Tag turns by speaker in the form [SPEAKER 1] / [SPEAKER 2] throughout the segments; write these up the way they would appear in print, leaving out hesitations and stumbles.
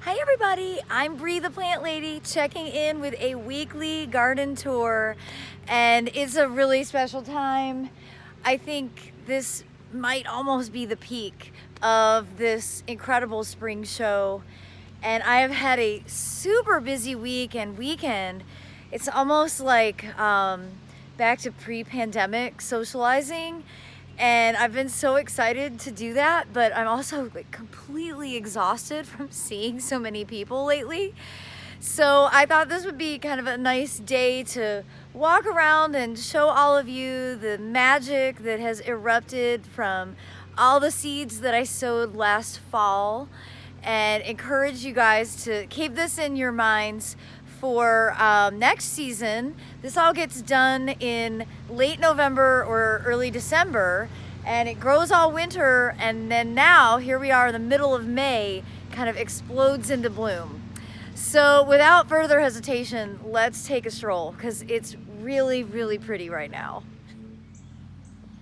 [SPEAKER 1] Hi everybody, I'm Bree the Plant Lady checking in with a weekly garden tour, and it's a really special time. I think this might almost be the peak of this incredible spring show, and I have had a super busy week and weekend. It's almost like back to pre-pandemic socializing, and I've been so excited to do that, but I'm also like completely exhausted from seeing so many people lately. So I thought this would be kind of a nice day to walk around and show all of you the magic that has erupted from all the seeds that I sowed last fall, and encourage you guys to keep this in your minds for next season. This all gets done in late November or early December, and it grows all winter, and then now here we are in the middle of May, kind of explodes into bloom. So without further hesitation, let's take a stroll because it's really, really pretty right now.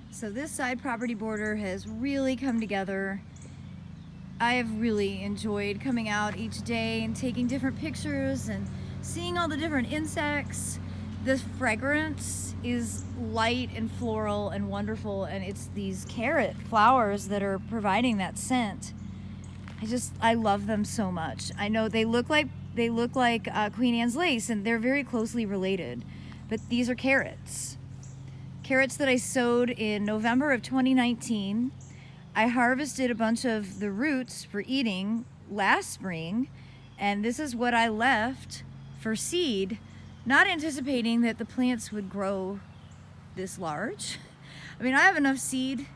[SPEAKER 1] So this side property border has really come together. I have really enjoyed coming out each day and taking different pictures and seeing all the different insects. The fragrance is light and floral and wonderful, and it's these carrot flowers that are providing that scent. I love them so much. I know they look like Queen Anne's lace, and they're very closely related, but these are carrots. Carrots that I sowed in November of 2019. I harvested a bunch of the roots for eating last spring, and this is what I left for seed, not anticipating that the plants would grow this large. I mean, I have enough seed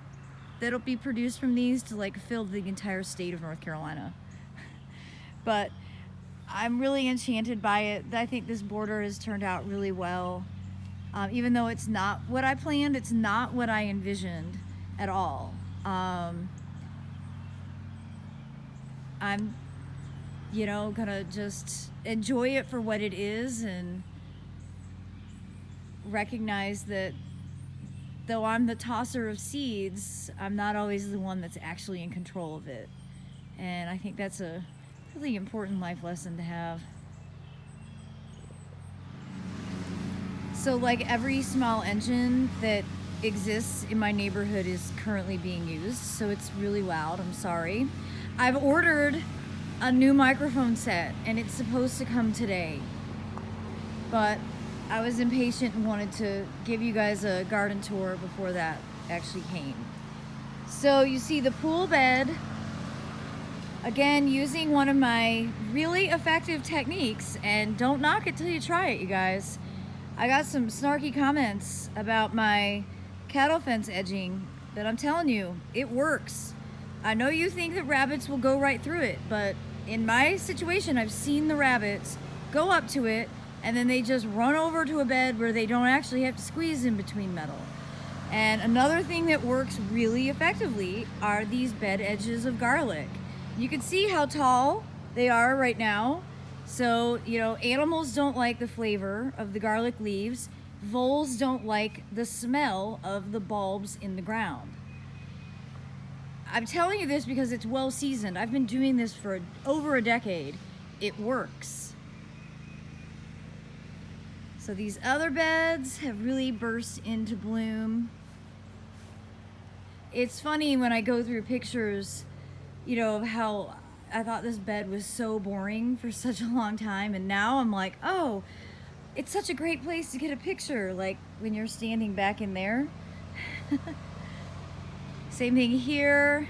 [SPEAKER 1] that'll be produced from these to like fill the entire state of North Carolina. But I'm really enchanted by it. I think this border has turned out really well. Even though it's not what I planned, it's not what I envisioned at all. I'm gonna just enjoy it for what it is and recognize that though I'm the tosser of seeds, I'm not always the one that's actually in control of it. And I think that's a really important life lesson to have. So like every small engine that exists in my neighborhood is currently being used, so it's really loud. I'm sorry. I've ordered a new microphone set and it's supposed to come today, but I was impatient and wanted to give you guys a garden tour before that actually came. So you see the pool bed, again using one of my really effective techniques, and don't knock it till you try it, you guys. I got some snarky comments about my cattle fence edging, but I'm telling you, it works. I know you think that rabbits will go right through it, but in my situation, I've seen the rabbits go up to it and then they just run over to a bed where they don't actually have to squeeze in between metal. And another thing that works really effectively are these bed edges of garlic. You can see how tall they are right now. So, animals don't like the flavor of the garlic leaves. Voles don't like the smell of the bulbs in the ground. I'm telling you this because it's well seasoned. I've been doing this for over a decade. It works. So these other beds have really burst into bloom. It's funny when I go through pictures, of how I thought this bed was so boring for such a long time, and now I'm like, oh, it's such a great place to get a picture, like when you're standing back in there. Same thing here,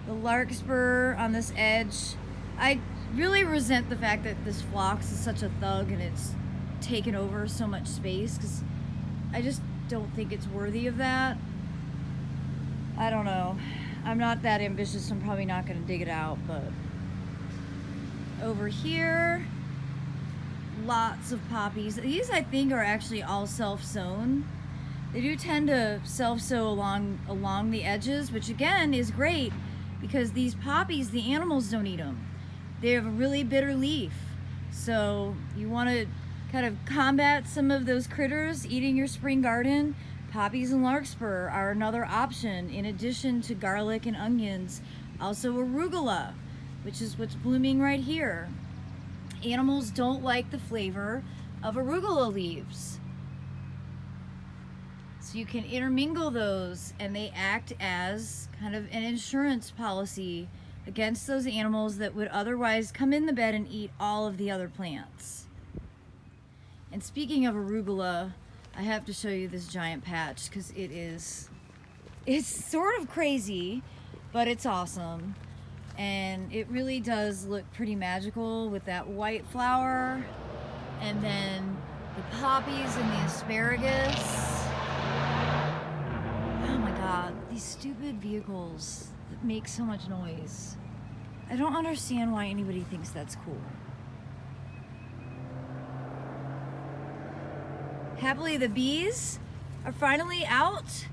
[SPEAKER 1] the larkspur on this edge. I really resent the fact that this phlox is such a thug and it's taken over so much space, because I just don't think it's worthy of that. I don't know. I'm not that ambitious, so I'm probably not going to dig it out, but over here, lots of poppies. These I think are actually all self-sown. They do tend to self-sow along the edges, which again is great because these poppies, the animals don't eat them. They have a really bitter leaf. So you want to kind of combat some of those critters eating your spring garden. Poppies and larkspur are another option in addition to garlic and onions. Also arugula. which is what's blooming right here. Animals don't like the flavor of arugula leaves. So you can intermingle those, and they act as kind of an insurance policy against those animals that would otherwise come in the bed and eat all of the other plants. And speaking of arugula, I have to show you this giant patch because it's sort of crazy, but it's awesome. And it really does look pretty magical with that white flower and then the poppies and the asparagus. Oh my God, these stupid vehicles that make so much noise. I don't understand why anybody thinks that's cool. Happily, the bees are finally out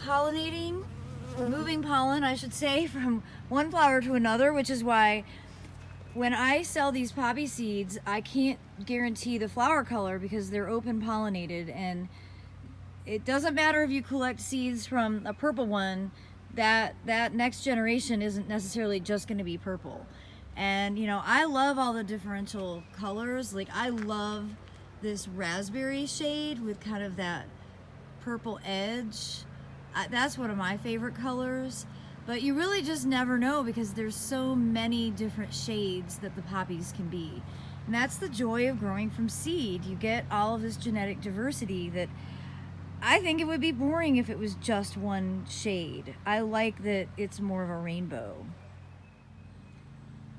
[SPEAKER 1] pollinating, moving pollen, I should say, from one flower to another, which is why when I sell these poppy seeds, I can't guarantee the flower color because they're open pollinated, and it doesn't matter if you collect seeds from a purple one, that next generation isn't necessarily just going to be purple. And you know, I love all the differential colors. Like, I love this raspberry shade with kind of that purple edge. That's one of my favorite colors. But you really just never know because there's so many different shades that the poppies can be. And that's the joy of growing from seed. You get all of this genetic diversity that I think it would be boring if it was just one shade. I like that it's more of a rainbow.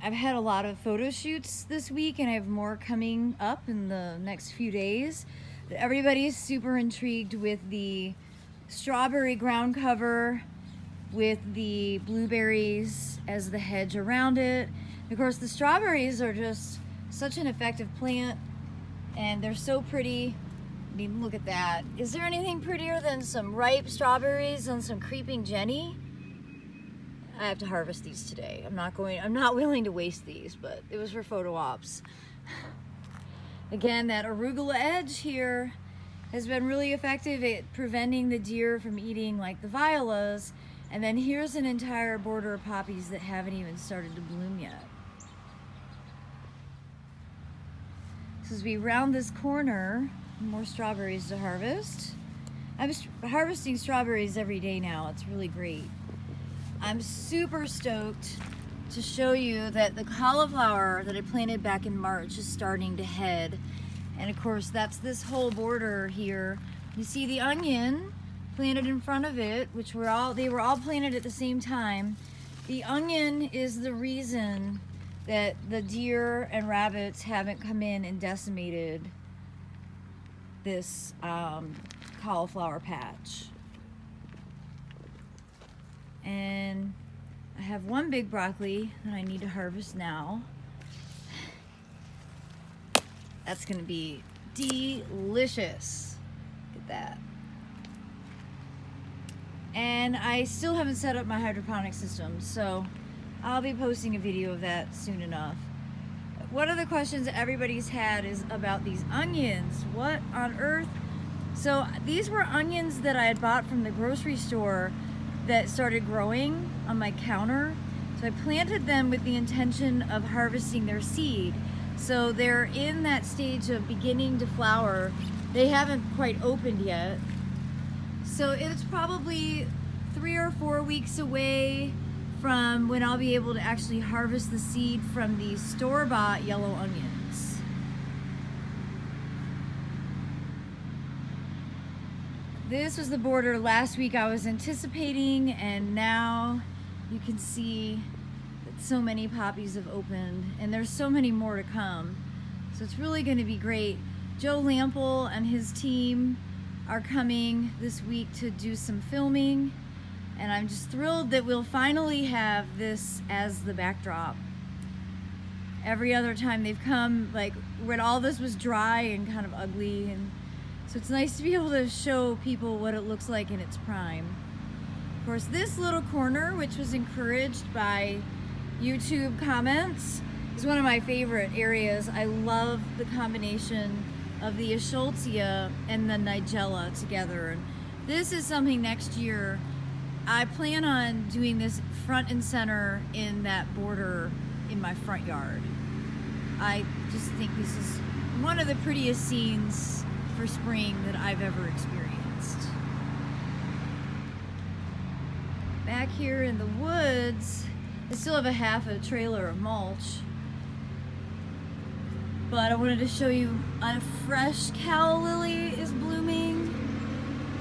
[SPEAKER 1] I've had a lot of photo shoots this week, and I have more coming up in the next few days. Everybody's super intrigued with the strawberry ground cover with the blueberries as the hedge around it. Of course, the strawberries are just such an effective plant, and they're so pretty. I mean, look at that. Is there anything prettier than some ripe strawberries and some creeping Jenny? I have to harvest these today. I'm not willing to waste these, but it was for photo ops. Again, that arugula edge here has been really effective at preventing the deer from eating like the violas. And then here's an entire border of poppies that haven't even started to bloom yet. So as we round this corner, more strawberries to harvest. I'm harvesting strawberries every day now. It's really great. I'm super stoked to show you that the cauliflower that I planted back in March is starting to head. And of course, that's this whole border here. You see the onion planted in front of it, which they were all planted at the same time. The onion is the reason that the deer and rabbits haven't come in and decimated this cauliflower patch. And I have one big broccoli that I need to harvest now. That's gonna be delicious. Look at that. And I still haven't set up my hydroponic system, so I'll be posting a video of that soon enough. One of the questions that everybody's had is about these onions. What on earth? So these were onions that I had bought from the grocery store that started growing on my counter. So I planted them with the intention of harvesting their seed. So they're in that stage of beginning to flower. They haven't quite opened yet. So it's probably 3 or 4 weeks away from when I'll be able to actually harvest the seed from these store-bought yellow onions. This was the border last week I was anticipating, and now you can see that so many poppies have opened, and there's so many more to come. So it's really going to be great. Joe Lample and his team are coming this week to do some filming, and I'm just thrilled that we'll finally have this as the backdrop. Every other time they've come, like when all this was dry and kind of ugly, and so it's nice to be able to show people what it looks like in its prime. Of course, this little corner, which was encouraged by YouTube comments, is one of my favorite areas. I love the combination of the Echinacea and the Nigella together. And this is something next year I plan on doing this front and center in that border in my front yard. I just think this is one of the prettiest scenes for spring that I've ever experienced. Back here in the woods, I still have a half a trailer of mulch, but I wanted to show you a fresh calla lily is blooming,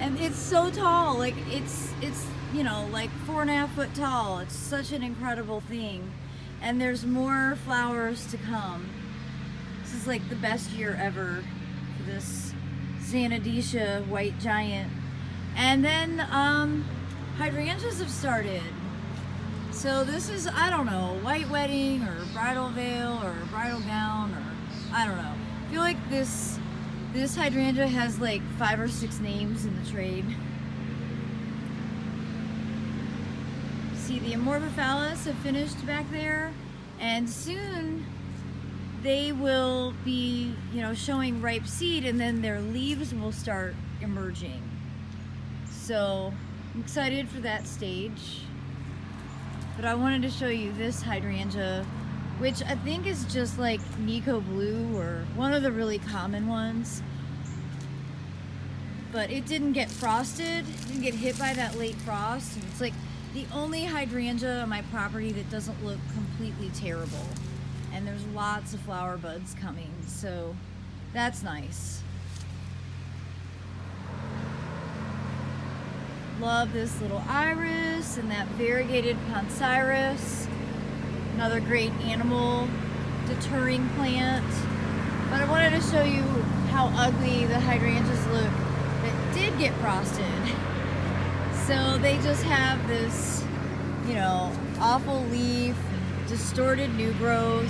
[SPEAKER 1] and it's so tall. Like it's you know, like 4.5 foot tall. It's such an incredible thing, and there's more flowers to come. This is like the best year ever for this Echinacea white giant. And then hydrangeas have started. So this is, I don't know, white wedding or bridal veil or bridal gown, or I don't know. I feel like this hydrangea has like 5 or 6 names in the trade. See, the Amorphophallus have finished back there, and soon they will be, you know, showing ripe seed, and then their leaves will start emerging. So I'm excited for that stage. But I wanted to show you this hydrangea, which I think is just like Nico Blue or one of the really common ones. But it didn't get frosted, didn't get hit by that late frost. And it's like the only hydrangea on my property that doesn't look completely terrible. And there's lots of flower buds coming, so that's nice. Love this little iris and that variegated Poncirus. Another great animal deterring plant. But I wanted to show you how ugly the hydrangeas look that did get frosted. So they just have this, you know, awful leaf, distorted new growth.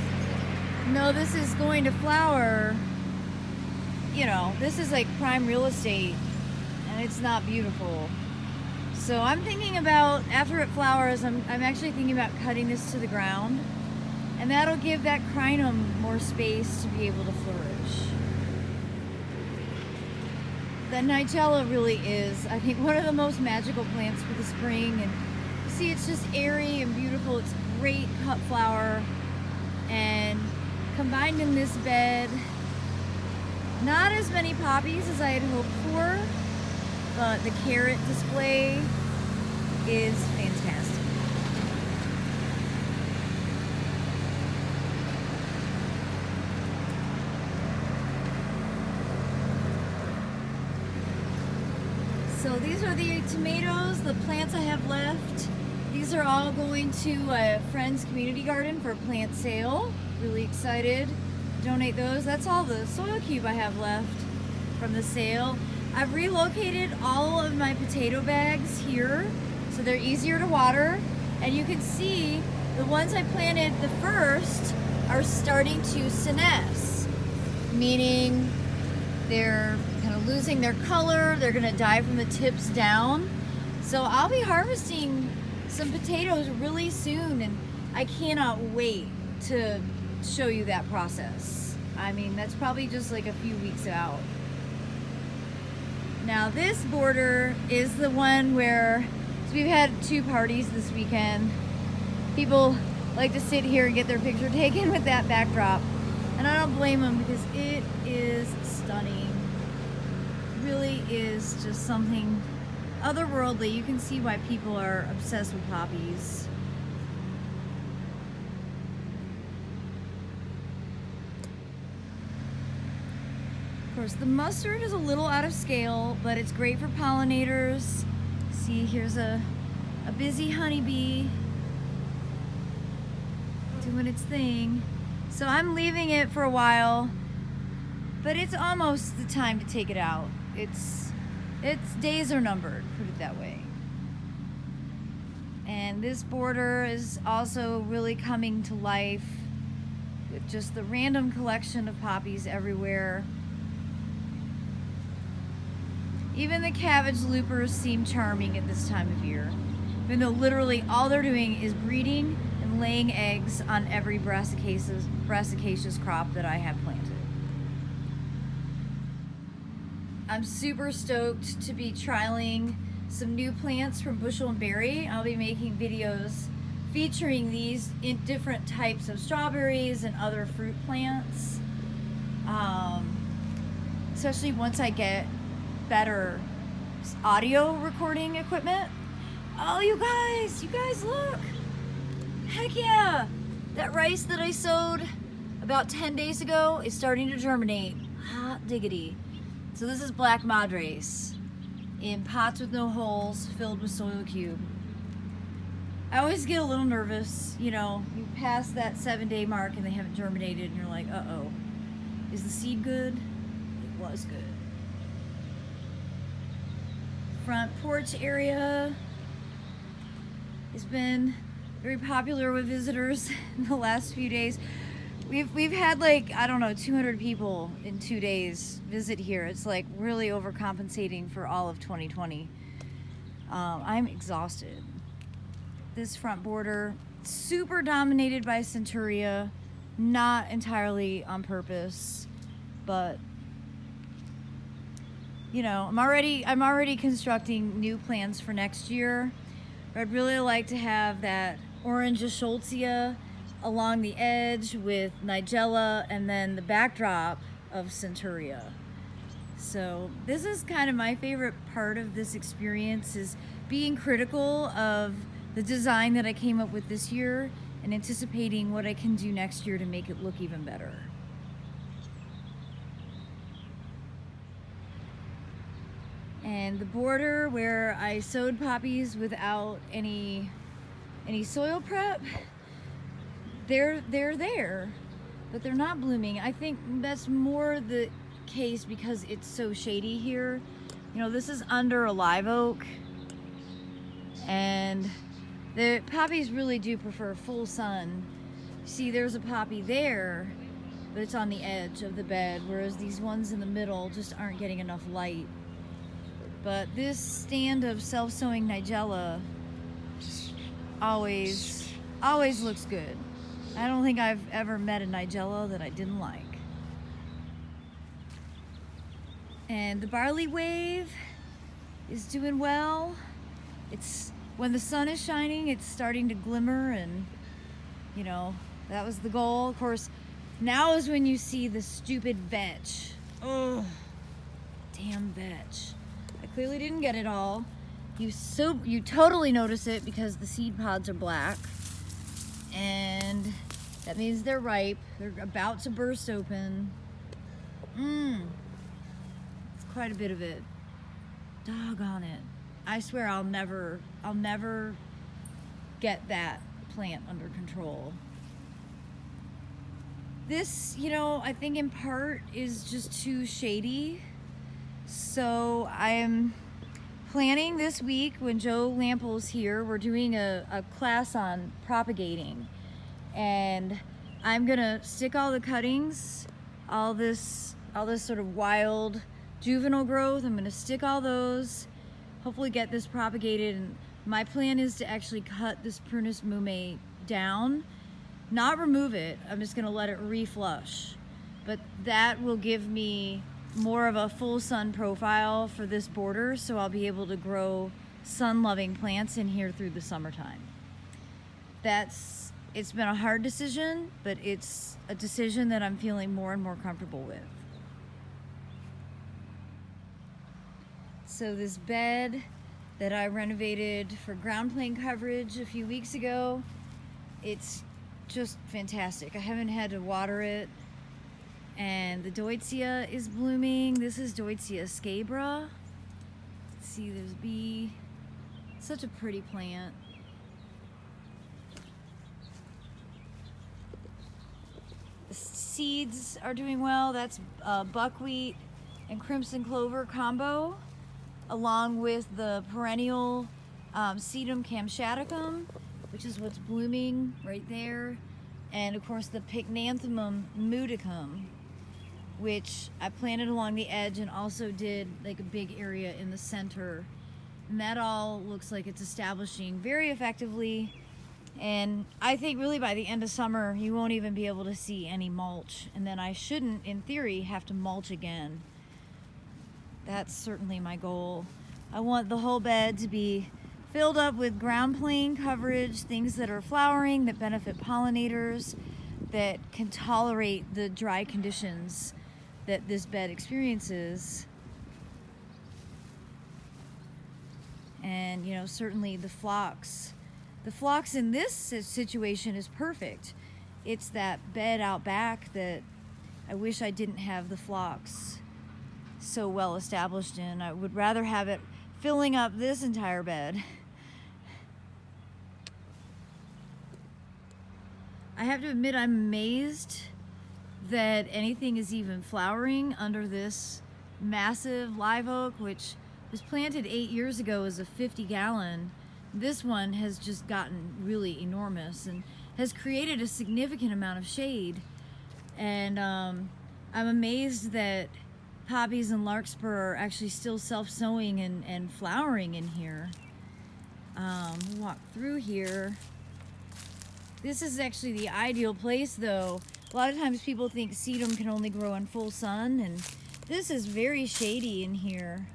[SPEAKER 1] No, this is going to flower. You know, this is like prime real estate, and it's not beautiful. So I'm thinking about, after it flowers, I'm actually thinking about cutting this to the ground, and that'll give that crinum more space to be able to flourish. The Nigella really is, I think, one of the most magical plants for the spring. And you see, it's just airy and beautiful. It's a great cut flower, and combined in this bed, not as many poppies as I had hoped for, but the carrot display is fantastic. So these are the tomatoes, the plants I have left. These are all going to a friend's community garden for a plant sale. Really excited to donate those. That's all the soil cube I have left from the sale. I've relocated all of my potato bags here so they're easier to water, and you can see the ones I planted the first are starting to senesce, meaning they're kind of losing their color. They're going to die from the tips down. So I'll be harvesting some potatoes really soon, and I cannot wait to show you that process. I mean, that's probably just like a few weeks out. Now this border is the one where, so we've had 2 parties this weekend. People like to sit here and get their picture taken with that backdrop, and I don't blame them because it is stunning. It really is just something otherworldly. You can see why people are obsessed with poppies. Of course, the mustard is a little out of scale, but it's great for pollinators. See, here's a busy honeybee doing its thing. So I'm leaving it for a while, but it's almost the time to take it out. Its days are numbered, put it that way. And this border is also really coming to life with just the random collection of poppies everywhere. Even the cabbage loopers seem charming at this time of year, even though literally all they're doing is breeding and laying eggs on every brassicaceous crop that I have planted. I'm super stoked to be trialing some new plants from Bushel and Berry. I'll be making videos featuring these in different types of strawberries and other fruit plants. Especially once I get better audio recording equipment. Oh, you guys look. Heck yeah. That rice that I sowed about 10 days ago is starting to germinate. Hot diggity. So this is Black Madres in pots with no holes filled with soil cube. I always get a little nervous, you know, you pass that 7-day mark and they haven't germinated and you're like, uh-oh. Is the seed good? It was good. Front porch area has been very popular with visitors in the last few days. We've had like, I don't know, 200 people in 2 days visit here. It's like really overcompensating for all of 2020. I'm exhausted. This front border, super dominated by Centuria, not entirely on purpose, but you know, I'm already constructing new plans for next year. I'd really like to have that Hydrangeas along the edge with Nigella and then the backdrop of Centuria. So this is kind of my favorite part of this experience, is being critical of the design that I came up with this year and anticipating what I can do next year to make it look even better. And the border where I sowed poppies without any soil prep, they're there, but they're not blooming. I think that's more the case because it's so shady here. You know, this is under a live oak, and the poppies really do prefer full sun. See, there's a poppy there, but it's on the edge of the bed, whereas these ones in the middle just aren't getting enough light. But this stand of self-sowing Nigella always looks good. I don't think I've ever met a Nigella that I didn't like. And the barley wave is doing well. It's when the sun is shining, it's starting to glimmer, and you know, that was the goal. Of course, now is when you see the stupid vetch. Ugh, damn vetch. I clearly didn't get it all. You totally notice it because the seed pods are black, and that means they're ripe. They're about to burst open. It's quite a bit of it. Doggone it. I swear I'll never get that plant under control. This, you know, I think in part is just too shady. So I'm planning this week, when Joe Lample's here, we're doing a class on propagating. And I'm gonna stick all the cuttings, all this sort of wild juvenile growth, I'm gonna stick all those, hopefully get this propagated. And my plan is to actually cut this Prunus mume down, not remove it, I'm just gonna let it reflush. But that will give me more of a full sun profile for this border, so I'll be able to grow sun-loving plants in here through the summertime. It's been a hard decision, but it's a decision that I'm feeling more and more comfortable with. So this bed that I renovated for ground plane coverage a few weeks ago, it's just fantastic. I haven't had to water it. And the Deutzia is blooming. This is Deutzia scabra. See, there's bee. Such a pretty plant. The seeds are doing well. That's buckwheat and crimson clover combo, along with the perennial sedum camshaticum, which is what's blooming right there. And of course the Pycnanthemum mudicum, which I planted along the edge and also did like a big area in the center. And that all looks like it's establishing very effectively. And I think really by the end of summer, you won't even be able to see any mulch. And then I shouldn't, in theory, have to mulch again. That's certainly my goal. I want the whole bed to be filled up with ground plane coverage, things that are flowering, that benefit pollinators, that can tolerate the dry conditions that this bed experiences. And, you know, certainly the phlox. The phlox in this situation is perfect. It's that bed out back that I wish I didn't have the phlox so well established in. I would rather have it filling up this entire bed. I have to admit, I'm amazed that anything is even flowering under this massive live oak, which was planted 8 years ago as a 50-gallon. This one has just gotten really enormous and has created a significant amount of shade. And I'm amazed that poppies and larkspur are actually still self-sowing and flowering in here. We'll walk through here. This is actually the ideal place, though. A lot of times people think sedum can only grow in full sun, and this is very shady in here.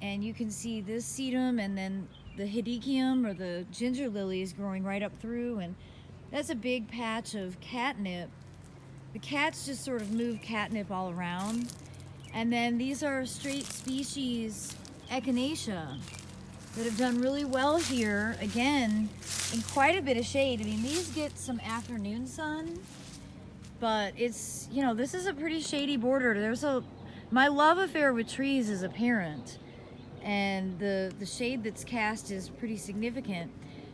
[SPEAKER 1] And you can see this sedum and then the hedychium or the ginger lilies growing right up through, and that's a big patch of catnip. The cats just sort of move catnip all around. And then these are straight species Echinacea that have done really well here, again, in quite a bit of shade. I mean, these get some afternoon sun, but it's, you know, this is a pretty shady border. My love affair with trees is apparent, and the shade that's cast is pretty significant.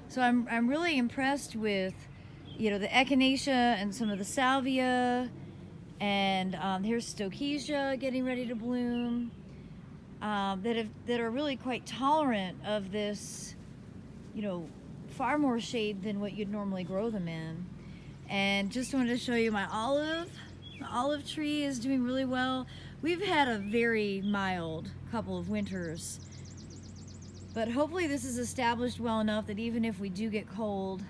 [SPEAKER 1] So I'm really impressed with, you know, the Echinacea and some of the salvia, and here's Stokesia getting ready to bloom. That are really quite tolerant of this, you know, far more shade than what you'd normally grow them in. And just wanted to show you my olive. The olive tree is doing really well. We've had a very mild couple of winters, but hopefully this is established well enough that even if we do get cold,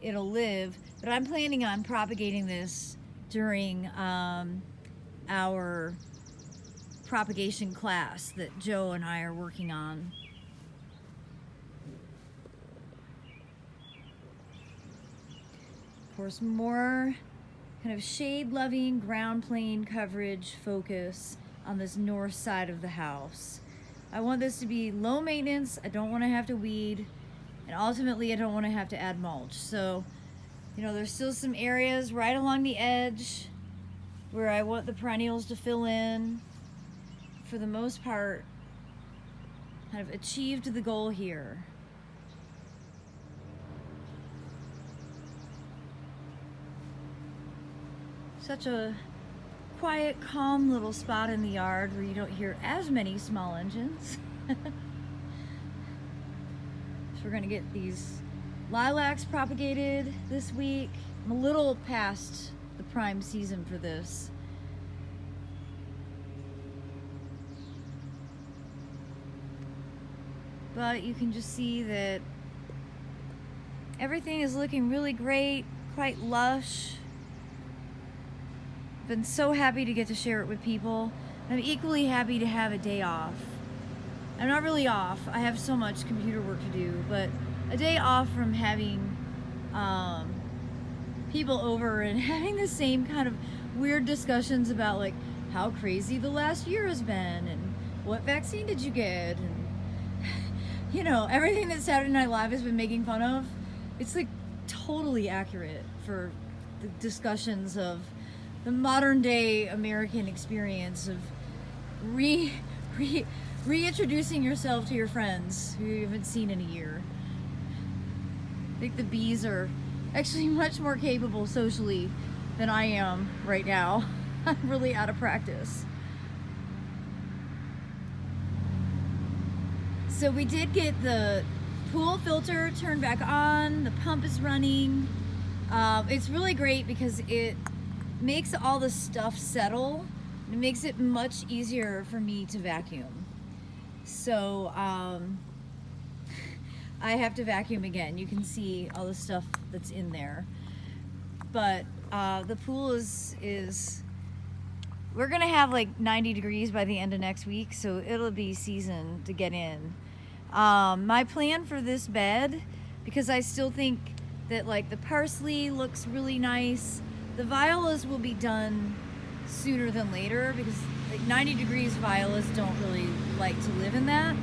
[SPEAKER 1] it'll live. But I'm planning on propagating this during our propagation class that Joe and I are working on. Of course, more kind of shade-loving ground plane coverage focus on this north side of the house. I want this to be low maintenance. I don't want to have to weed, and ultimately I don't want to have to add mulch. So, you know, there's still some areas right along the edge where I want the perennials to fill in. For the most part, kind of achieved the goal here. Such a quiet, calm little spot in the yard where you don't hear as many small engines. So we're gonna get these lilacs propagated this week. I'm a little past the prime season for this. But you can just see that everything is looking really great, quite lush. Been so happy to get to share it with people. I'm equally happy to have a day off. I'm not really off. I have so much computer work to do, but a day off from having people over and having the same kind of weird discussions about like how crazy the last year has been and what vaccine did you get, and you know, everything that Saturday Night Live has been making fun of. It's like totally accurate for the discussions of the modern day American experience of reintroducing yourself to your friends who you haven't seen in a year. I think the bees are actually much more capable socially than I am right now. I'm really out of practice. So we did get the pool filter turned back on. The pump is running. It's really great because it makes all the stuff settle. It makes it much easier for me to vacuum. So I have to vacuum again. You can see all the stuff that's in there. But the pool is we're gonna have like 90 degrees by the end of next week, so it'll be season to get in. My plan for this bed, because I still think that like the parsley looks really nice, the violas will be done sooner than later, because like 90 degrees violas don't really like to live in that.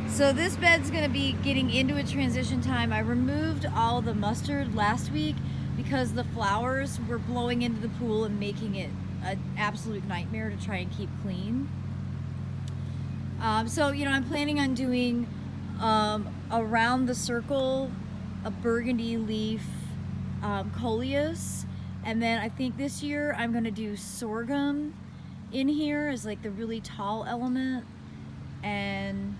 [SPEAKER 1] So this bed's gonna be getting into a transition time. I removed all the mustard last week because the flowers were blowing into the pool and making it an absolute nightmare to try and keep clean. So, you know, I'm planning on doing around the circle a burgundy leaf coleus, and then I think this year I'm gonna do sorghum in here as like the really tall element. And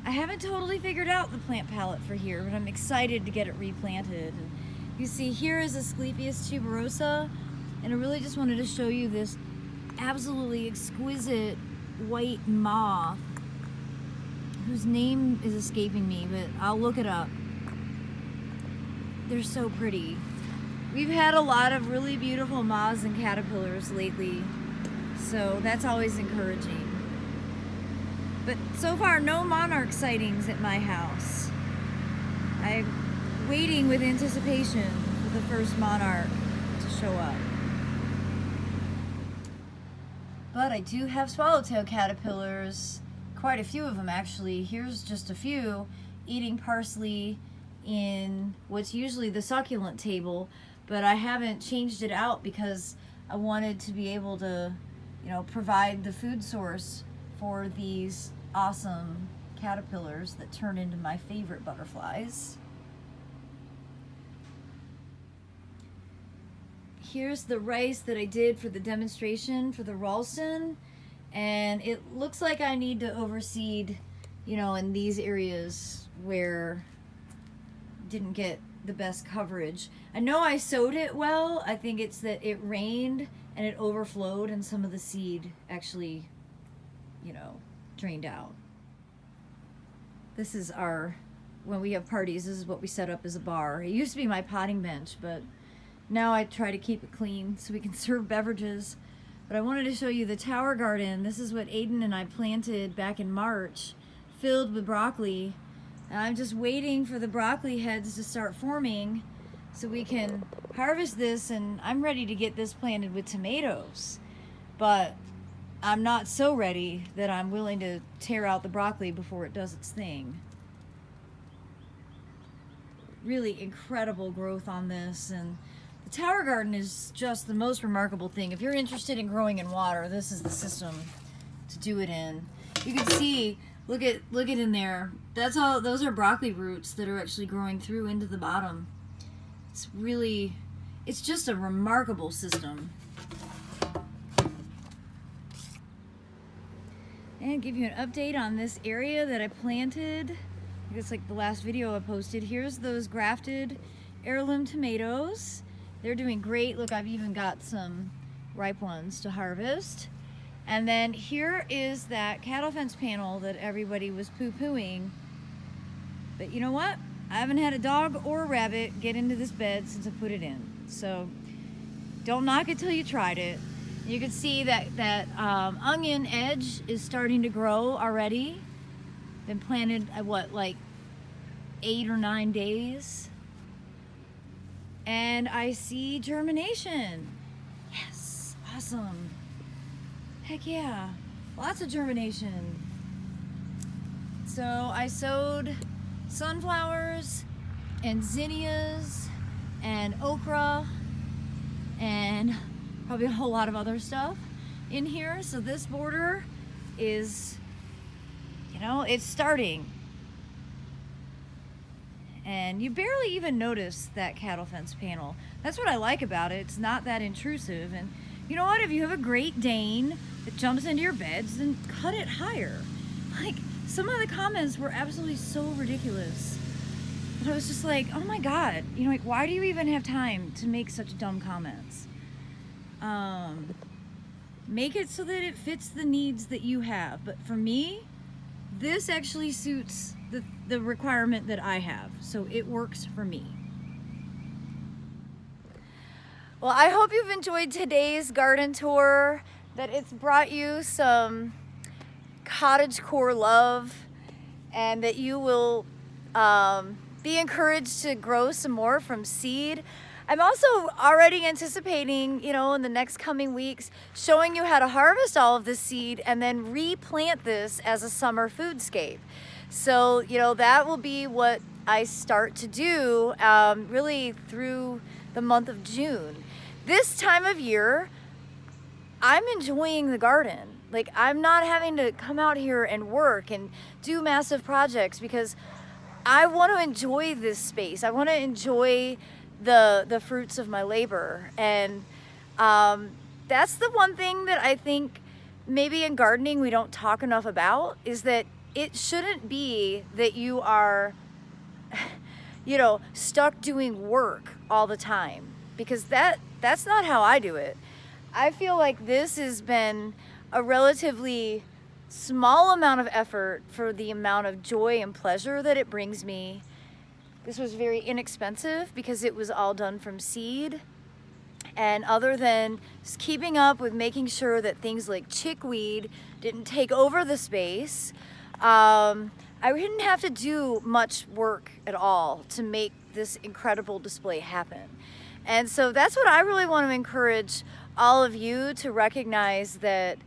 [SPEAKER 1] I haven't totally figured out the plant palette for here, but I'm excited to get it replanted. And you see here is Asclepias tuberosa, and I really just wanted to show you this absolutely exquisite white moth whose name is escaping me, but I'll look it up. They're so pretty. We've had a lot of really beautiful moths and caterpillars lately, so that's always encouraging. But so far, no monarch sightings at my house. I'm waiting with anticipation for the first monarch to show up. But I do have swallowtail caterpillars, quite a few of them actually. Here's just a few eating parsley in what's usually the succulent table, but I haven't changed it out because I wanted to be able to, you know, provide the food source for these awesome caterpillars that turn into my favorite butterflies. Here's the rice that I did for the demonstration for the Ralston, and it looks like I need to overseed, you know, in these areas where didn't get the best coverage. I know I sowed it well. I think it's that it rained and it overflowed and some of the seed actually, you know, drained out. This is our, when we have parties, this is what we set up as a bar. It used to be my potting bench, but now I try to keep it clean so we can serve beverages. But I wanted to show you the tower garden. This is what Aiden and I planted back in March, filled with broccoli. And I'm just waiting for the broccoli heads to start forming so we can harvest this, and I'm ready to get this planted with tomatoes. But I'm not so ready that I'm willing to tear out the broccoli before it does its thing. Really incredible growth on this, and the tower garden is just the most remarkable thing. If you're interested in growing in water, this is the system to do it in. You can see, look at in there. That's all. Those are broccoli roots that are actually growing through into the bottom. It's really, it's just a remarkable system. And give you an update on this area that I planted. I guess like the last video I posted. Here's those grafted heirloom tomatoes. They're doing great. Look, I've even got some ripe ones to harvest. And then here is that cattle fence panel that everybody was poo-pooing. But you know what? I haven't had a dog or a rabbit get into this bed since I put it in. So don't knock it till you tried it. You can see that onion edge is starting to grow already. Been planted at what, like 8 or 9 days? And I see germination. Yes, awesome. Heck yeah, lots of germination. So I sowed sunflowers and zinnias and okra and probably a whole lot of other stuff in here. So this border is, you know, it's starting. And you barely even notice that cattle fence panel. That's what I like about it. It's not that intrusive. And you know what? If you have a Great Dane that jumps into your beds, then cut it higher. Like, some of the comments were absolutely so ridiculous. But I was just like, oh my God, you know, like, why do you even have time to make such dumb comments? Make it so that it fits the needs that you have. But for me, this actually suits the requirement that I have. So it works for me. Well, I hope you've enjoyed today's garden tour. that it's brought you some cottagecore love, and that you will be encouraged to grow some more from seed. I'm also already anticipating, you know, in the next coming weeks, showing you how to harvest all of this seed and then replant this as a summer foodscape. So, you know, that will be what I start to do really through the month of June. This time of year, I'm enjoying the garden. Like, I'm not having to come out here and work and do massive projects because I want to enjoy this space. I want to enjoy the fruits of my labor. And that's the one thing that I think maybe in gardening we don't talk enough about, is that it shouldn't be that you are, you know, stuck doing work all the time, because that's not how I do it. I feel like this has been a relatively small amount of effort for the amount of joy and pleasure that it brings me. This was very inexpensive because it was all done from seed. And other than just keeping up with making sure that things like chickweed didn't take over the space, I didn't have to do much work at all to make this incredible display happen. And so that's what I really want to encourage all of you to recognize, that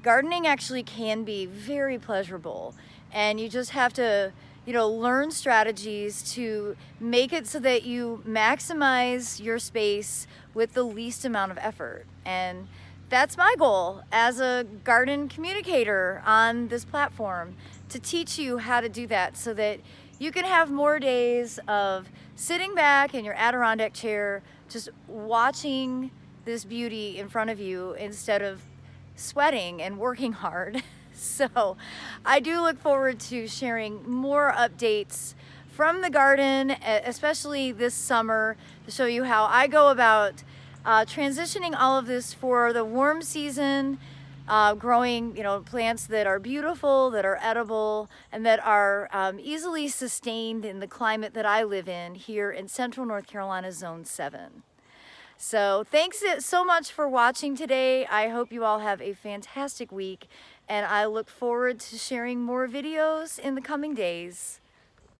[SPEAKER 1] gardening actually can be very pleasurable, and you just have to, you know, learn strategies to make it so that you maximize your space with the least amount of effort. And that's my goal as a garden communicator on this platform, to teach you how to do that so that you can have more days of sitting back in your Adirondack chair, just watching this beauty in front of you instead of sweating and working hard. So I do look forward to sharing more updates from the garden, especially this summer, to show you how I go about transitioning all of this for the warm season, growing, you know, plants that are beautiful, that are edible, and that are easily sustained in the climate that I live in here in Central North Carolina, Zone 7. So thanks so much for watching today. I hope you all have a fantastic week, and I look forward to sharing more videos in the coming days.